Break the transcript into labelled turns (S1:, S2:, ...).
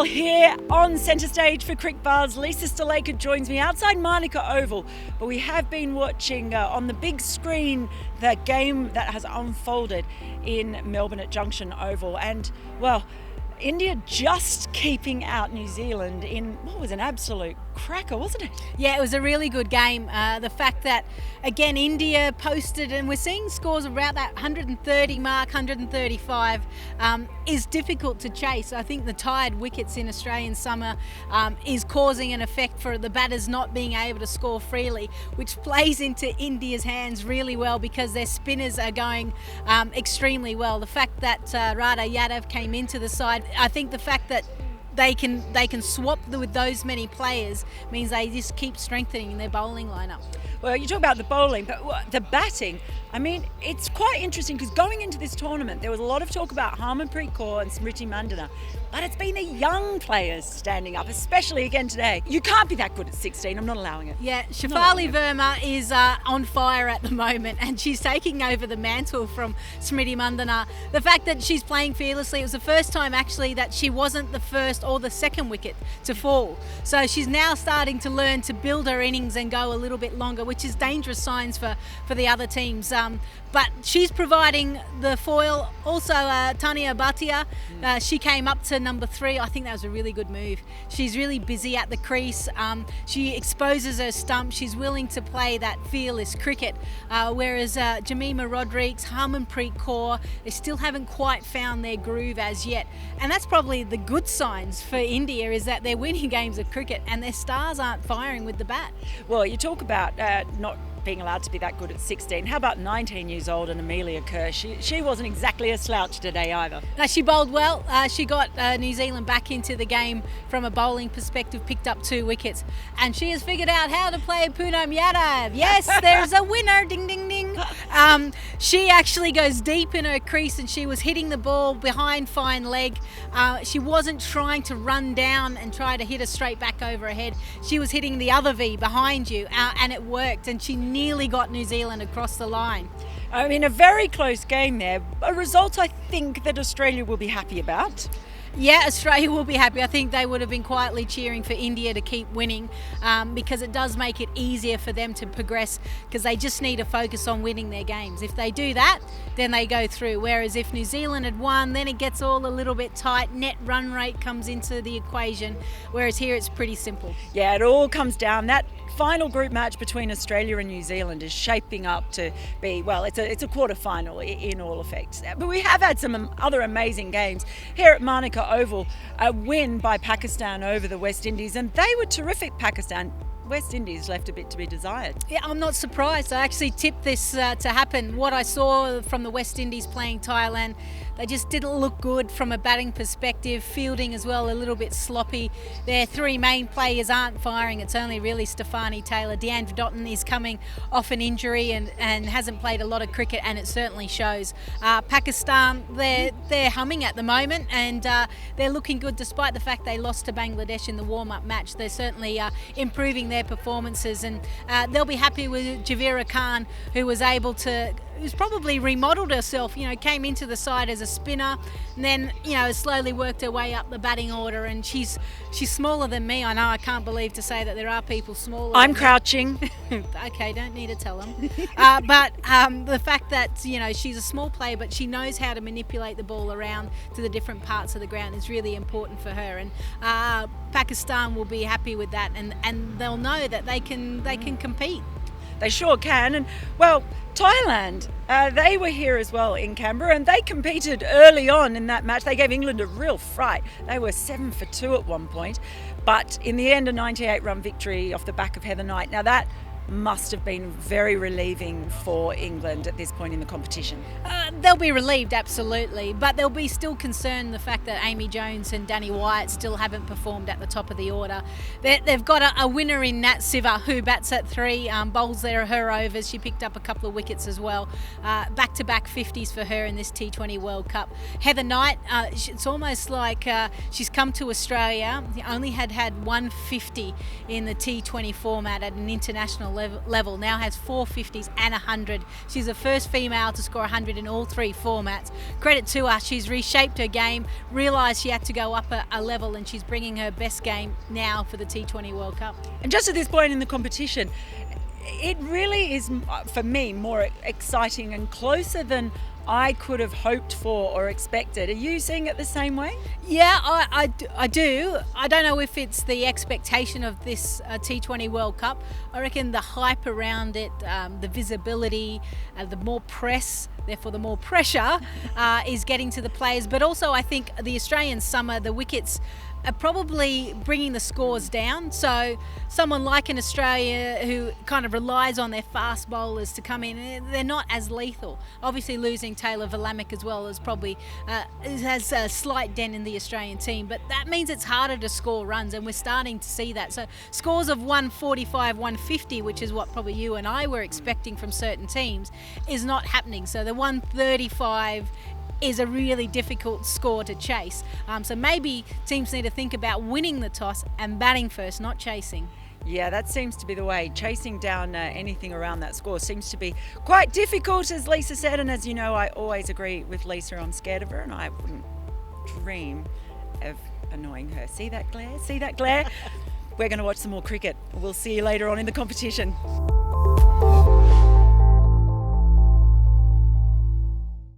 S1: here on Centerstage for Crick Buzz. Lisa Sthalekar joins me outside Manuka Oval, but we have been watching on the big screen the game that has unfolded in Melbourne at Junction Oval, and well, India just keeping out New Zealand in what was an absolute cracker, wasn't it?
S2: Yeah, it was a really good game. The fact that, again, India posted, and we're seeing scores around that 130 mark, 135, is difficult to chase. I think the tired wickets in Australian summer is causing an effect for the batters not being able to score freely, which plays into India's hands really well because their spinners are going extremely well. The fact that Rada Yadav came into the side, I think the fact that they can swap with those many players means they just keep strengthening their bowling lineup.
S1: Well, you talk about the bowling, but the batting, I mean, it's quite interesting because going into this tournament, there was a lot of talk about Harmanpreet Kaur and Smriti Mandana, but it's been the young players standing up, especially again today. You can't be that good at 16, I'm not allowing it.
S2: Yeah, Shafali Verma is on fire at the moment, and she's taking over the mantle from Smriti Mandana. The fact that she's playing fearlessly, it was the first time actually that she wasn't the first or the second wicket to fall. So she's now starting to learn to build her innings and go a little bit longer, which is dangerous signs for the other teams. But she's providing the foil. Also, Tania Bhatia, she came up to number 3. I think that was a really good move. She's really busy at the crease. She exposes her stump. She's willing to play that fearless cricket. Whereas Jemima Rodrigues, Harmanpreet Kaur, they still haven't quite found their groove as yet. And that's probably the good signs for India, is that they're winning games of cricket and their stars aren't firing with the bat.
S1: Well, you talk about not being allowed to be that good at 16. How about 19 years old and Amelia Kerr? She wasn't exactly a slouch today either.
S2: No, she bowled well. She got New Zealand back into the game from a bowling perspective, picked up 2 wickets, and she has figured out how to play Poonam Yadav. Yes, there's a winner, ding, ding, ding. She actually goes deep in her crease and she was hitting the ball behind fine leg. She wasn't trying to run down and try to hit a straight back over her head. She was hitting the other V behind you, and it worked, and she nearly got New Zealand across the line.
S1: I mean, a very close game there. A result I think that Australia will be happy about.
S2: Yeah, Australia will be happy. I think they would have been quietly cheering for India to keep winning because it does make it easier for them to progress, because they just need to focus on winning their games. If they do that, then they go through. Whereas if New Zealand had won, then it gets all a little bit tight. Net run rate comes into the equation, whereas here it's pretty simple.
S1: Yeah, it all comes down. That final group match between Australia and New Zealand is shaping up to be, well, it's a quarter-final in all effects. But we have had some other amazing games. Here at Manuka Oval, a win by Pakistan over the West Indies, and they were terrific, Pakistan. West Indies left a bit to be desired.
S2: Yeah, I'm not surprised. I actually tipped this to happen. What I saw from the West Indies playing Thailand, they just didn't look good from a batting perspective. Fielding as well, a little bit sloppy. Their 3 main players aren't firing. It's only really Stefani Taylor. Deandre Dotton is coming off an injury and hasn't played a lot of cricket, and it certainly shows. Pakistan, they're humming at the moment, and they're looking good despite the fact they lost to Bangladesh in the warm-up match. They're certainly improving their performances, and they'll be happy with Javira Khan, who's probably remodeled herself, came into the side as a spinner and then, slowly worked her way up the batting order, and she's smaller than me. I know, I can't believe to say that there are people smaller.
S1: I'm crouching.
S2: Okay, don't need to tell them. But the fact that, she's a small player, but she knows how to manipulate the ball around to the different parts of the ground is really important for her, and Pakistan will be happy with that, and they'll know that they can compete.
S1: They sure can. And well, Thailand, they were here as well in Canberra, and they competed early on in that match. They gave England a real fright. They were 7 for 2 at one point, but in the end, a 98-run victory off the back of Heather Knight. Now that must have been very relieving for England at this point in the competition.
S2: They'll be relieved, absolutely, but they'll be still concerned the fact that Amy Jones and Danny Wyatt still haven't performed at the top of the order. They've got a winner in Nat Siva, who bats at 3, bowls her overs. She picked up a couple of wickets as well. Back-to-back 50s for her in this T20 World Cup. Heather Knight, it's almost like she's come to Australia, only had 150 in the T20 format at an international level, now has 450s and 100. She's the first female to score 100 in all 3 formats. Credit to her, she's reshaped her game, realised she had to go up a level, and she's bringing her best game now for the T20 World Cup.
S1: And just at this point in the competition, it really is, for me, more exciting and closer than I could have hoped for or expected. Are you seeing it the same way?
S2: Yeah, I do. I don't know if it's the expectation of this T20 World Cup. I reckon the hype around it, the visibility, the more press, therefore the more pressure is getting to the players. But also I think the Australian summer, the wickets are probably bringing the scores down. So someone like an Australia who kind of relies on their fast bowlers to come in, they're not as lethal. Obviously losing Taylor Vlamic as well is probably has a slight dent in the Australian team, but that means it's harder to score runs, and we're starting to see that. So scores of 145, 150, which is what probably you and I were expecting from certain teams, is not happening. So the 135 is a really difficult score to chase. So maybe teams need to think about winning the toss and batting first, not chasing.
S1: Yeah, that seems to be the way. Chasing down anything around that score seems to be quite difficult, as Lisa said. And as you know, I always agree with Lisa. I'm scared of her, and I wouldn't dream of annoying her. See that glare? See that glare? We're going to watch some more cricket. We'll see you later on in the competition.